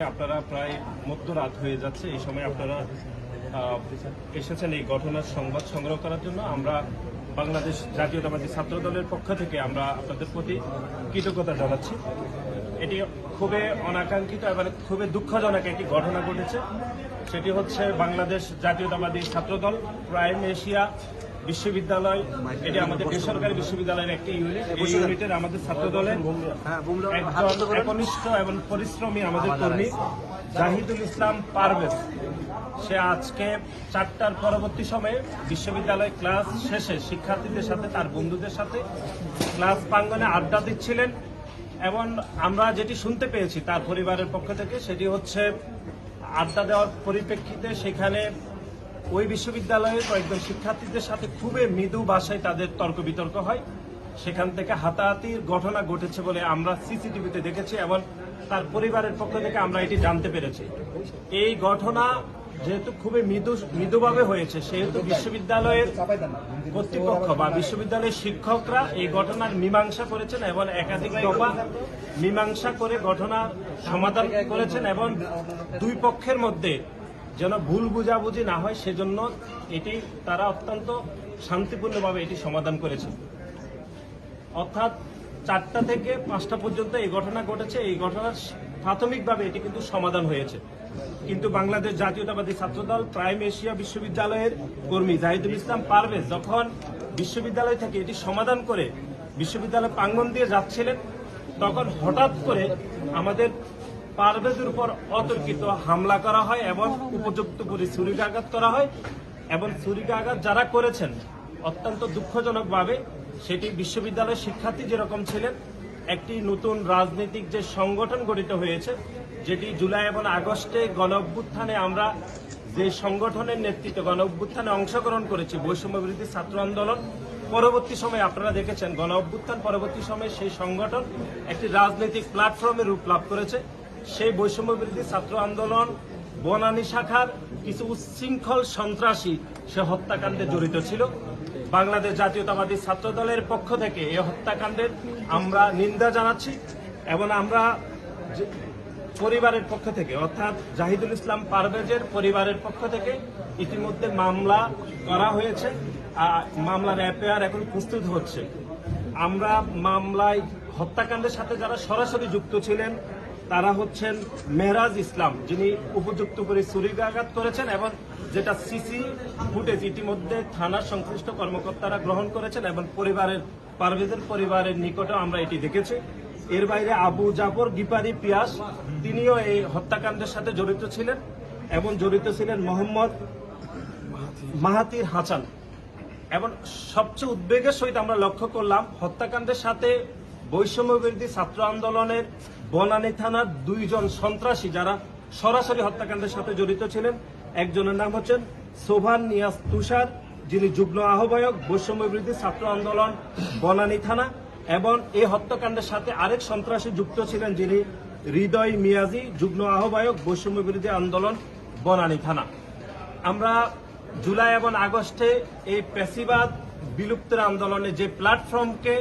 আপনারা প্রায় মধ্যরাত হয়ে যাচ্ছে, এই সময় আপনারা এসেছেন এই ঘটনার সংবাদ সংগ্রহ করার জন্য। আমরা বাংলাদেশ জাতীয়তাবাদী ছাত্র দলের পক্ষ থেকে আমরা আপনাদের প্রতি কৃতজ্ঞতা জানাচ্ছি। এটি খুবই অনাকাঙ্ক্ষিত এবং খুবই দুঃখজনক একটি ঘটনা ঘটেছে। সেটি হচ্ছে বাংলাদেশ জাতীয়তাবাদী ছাত্র দল প্রাইম এশিয়া বিশ্ববিদ্যালয়, এটি আমাদের বেসরকারি বিশ্ববিদ্যালয়ের একটি ইউনিট। এই ইউনিটের আমাদের ছাত্র দলের একজন একনিষ্ঠ এবং পরিশ্রমী আমাদের কর্মী জাহিদুল ইসলাম পারভেজ, সে আজকে 4টার পরবর্তী সময়ে বিশ্ববিদ্যালয় ক্লাস শেষে শিক্ষার্থীদের সাথে তার বন্ধুদের সাথে ক্লাস প্রাঙ্গণে আড্ডা দিচ্ছিলেন এবং আমরা যেটি শুনতে পেয়েছি তার পরিবারের পক্ষ থেকে সেটি হচ্ছে আড্ডা দেওয়ার পরিপ্রেক্ষিতে সেখানে ওই বিশ্ববিদ্যালয়ের কয়েকজন শিক্ষার্থীদের সাথে খুবই মৃদু ভাষায় তাদের তর্ক বিতর্ক হয়। সেখান থেকে হাতাহাতির ঘটনা ঘটেছে বলে আমরা সিসিটিভিতে দেখেছি এবং তার পরিবারের পক্ষ থেকে আমরা এটি জানতে পেরেছি। এই ঘটনা যেহেতু খুবই মৃদুভাবে হয়েছে, সেহেতু বিশ্ববিদ্যালয়ের কর্তৃপক্ষ বা বিশ্ববিদ্যালয়ের শিক্ষকরা এই ঘটনার মীমাংসা করেছেন এবং একাধিক দফা মীমাংসা করে ঘটনার সমাধান করেছেন এবং দুই পক্ষের মধ্যে যেন ভুল বুঝাবুঝি না হয় সেজন্য এটি তারা অত্যন্ত শান্তিপূর্ণভাবে এটি সমাধান করেছে। অর্থাৎ 4টা থেকে 5টা পর্যন্ত এই ঘটনা ঘটেছে। এই ঘটনার প্রাথমিকভাবে এটি কিন্তু সমাধান হয়েছে, কিন্তু বাংলাদেশ জাতীয়তাবাদী ছাত্রদল প্রাইম এশিয়া বিশ্ববিদ্যালয়ের কর্মী জাহিদুল ইসলাম পারভেজ যখন বিশ্ববিদ্যালয় থেকে এটি সমাধান করে বিশ্ববিদ্যালয় প্রাঙ্গণ দিয়ে যাচ্ছিলেন, তখন হঠাৎ করে আমাদের পারভেজের উপর অতর্কিত হামলা করা হয় এবং উপযুক্ত করে ছুরিকাঘাত করা হয় এবং ছুরিকাঘাত যারা করেছেন অত্যন্ত দুঃখজনকভাবে সেটি বিশ্ববিদ্যালয়ের শিক্ষার্থী যেরকম ছিলেন, একটি নতুন রাজনৈতিক যে সংগঠন গঠিত হয়েছে, যেটি জুলাই এবং আগস্টে গণ-অভ্যুত্থানে আমরা যে সংগঠনের নেতৃত্বে গণ-অভ্যুত্থানে অংশগ্রহণ করেছি, বৈষম্য বিরোধী ছাত্র আন্দোলন, পরবর্তী সময়ে আপনারা দেখেছেন গণ-অভ্যুত্থান পরবর্তী সময়ে সেই সংগঠন একটি রাজনৈতিক প্ল্যাটফর্মে রূপ লাভ করেছে। সেই বৈষম্য বিরোধী ছাত্র আন্দোলন বনানী শাখার কিছু উচ্ছৃঙ্খল সন্ত্রাসী সে হত্যাকাণ্ডে জড়িত ছিল। বাংলাদেশ জাতীয়তাবাদী ছাত্র দলের পক্ষ থেকে এই হত্যাকাণ্ডের আমরা নিন্দা জানাচ্ছি এবং আমরা পরিবারের পক্ষ থেকে অর্থাৎ জাহিদুল ইসলাম পারভেজের পরিবারের পক্ষ থেকে ইতিমধ্যে মামলা করা হয়েছে। মামলার এফআইআর এখন প্রস্তুত হচ্ছে। আমরা মামলায় হত্যাকাণ্ডের সাথে যারা সরাসরি যুক্ত ছিলেন তারা হচ্ছেন মেহরাজ ইসলাম, যিনি উপযুক্ত করে ছুরিকাঘাত করেছেন এবং যেটা সিসি ফুটেজ ইতিমধ্যে থানার সংশ্লিষ্ট কর্মকর্তারা গ্রহণ করেছেন এবং পারভেজের পরিবারের নিকটে আমরা এটি দেখেছি। এর বাইরে আবু জাফর গিপারি পিয়াস, তিনিও এই হত্যাকাণ্ডের সাথে জড়িত ছিলেন এবং জড়িত ছিলেন মোহাম্মদ মাহাতির হাসান। এবং সবচেয়ে উদ্বেগের সহিত আমরা লক্ষ্য করলাম হত্যাকাণ্ডের সাথে বৈষম্য বিরোধী ছাত্র আন্দোলনের বনানী থানার 2 জন সন্ত্রাসী যারা সরাসরি হত্যাকাণ্ডের সাথে জড়িত ছিলেন। একজনের নাম হচ্ছেন সোভান নিয়াজ তুষার, যিনি যুগ্ম আহ্বায়ক বৈষম্য বিরোধী ছাত্র আন্দোলন বনানী থানা, এবং এই হত্যাকাণ্ডের সাথে আরেক সন্ত্রাসী যুক্ত ছিলেন যিনি হৃদয় মিয়াজি, যুগ্ম আহ্বায়ক বৈষম্য বিরোধী আন্দোলন বনানী থানা। আমরা জুলাই এবং আগস্টে এই পেশিবাদ বিলুপ্তের আন্দোলনে যে প্ল্যাটফর্মকে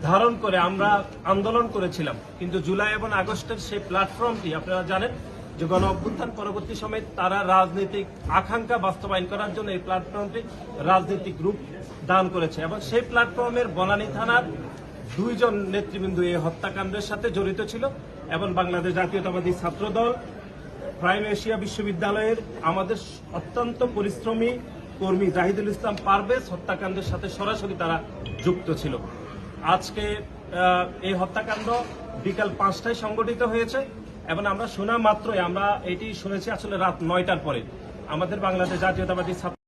ধারণ করে আমরা আন্দোলন করেছিলাম, কিন্তু জুলাই এবং আগস্টের সেই প্ল্যাটফর্মটি আপনারা জানেন যে গণ-অভ্যুত্থান পরবর্তী সময়ে তারা রাজনৈতিক আকাঙ্ক্ষা বাস্তবায়ন করার জন্য এই প্ল্যাটফর্মটি রাজনৈতিক রূপ দান করেছে এবং সেই প্ল্যাটফর্মের বনানী থানার 2 জন নেতৃবৃন্দ এই হত্যাকাণ্ডের সাথে জড়িত ছিল এবং বাংলাদেশ জাতীয়তাবাদী ছাত্র দল প্রাইম এশিয়া বিশ্ববিদ্যালয়ের আমাদের অত্যন্ত পরিশ্রমী কর্মী জাহিদুল ইসলাম পারভেজ হত্যাকাণ্ডের সাথে সরাসরি তারা যুক্ত ছিল। আজকে এই হত্যাকাণ্ড বিকাল 5টায় সংঘটিত হয়েছে এবং আমরা শোনা মাত্রই আমরা এটি শুনেছি আসলে রাত 9টার পরে। আমাদের বাংলাদেশ জাতীয়তাবাদী